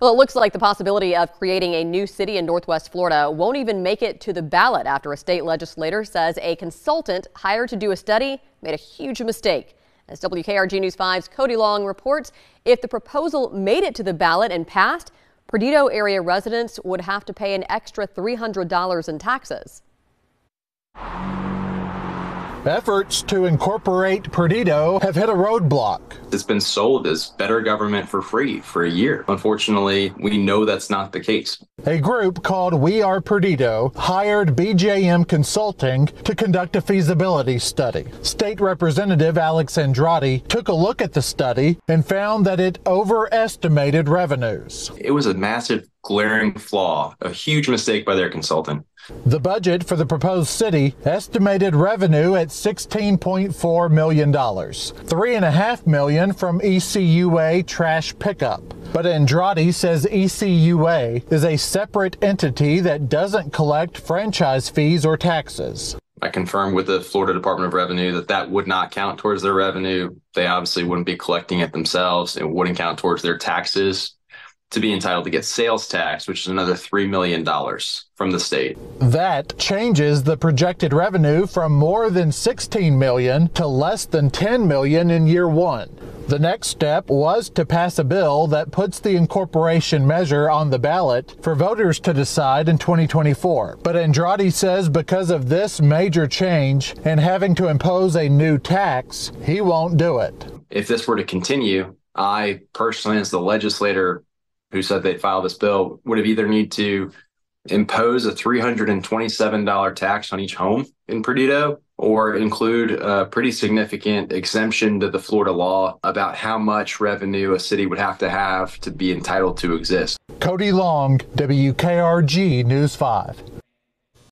Well, it looks like the possibility of creating a new city in Northwest Florida won't even make it to the ballot after a state legislator says a consultant hired to do a study made a huge mistake. As WKRG News 5's Cody Long reports, if the proposal made it to the ballot and passed, Perdido area residents would have to pay an extra $300 in taxes. Efforts to incorporate Perdido have hit a roadblock. It's been sold as better government for free for a year. Unfortunately, we know that's not the case. A group called We Are Perdido hired BJM Consulting to conduct a feasibility study. State Representative Alex Andrade took a look at the study and found that it overestimated revenues. It was a massive, glaring flaw, a huge mistake by their consultant. The budget for the proposed city estimated revenue at $16.4 million, $3.5 million from ECUA trash pickup. But Andrade says ECUA is a separate entity that doesn't collect franchise fees or taxes. I confirmed with the Florida Department of Revenue that that would not count towards their revenue. They obviously wouldn't be collecting it themselves. It wouldn't count towards their taxes to be entitled to get sales tax, which is another $3 million from the state. That changes the projected revenue from more than $16 million to less than $10 million in year one. The next step was to pass a bill that puts the incorporation measure on the ballot for voters to decide in 2024. But Andrade says because of this major change and having to impose a new tax, he won't do it. If this were to continue, I personally, as the legislator who said they'd file this bill, would have either need to impose a $327 tax on each home in Perdido or include a pretty significant exemption to the Florida law about how much revenue a city would have to be entitled to exist. Cody Long, WKRG News 5.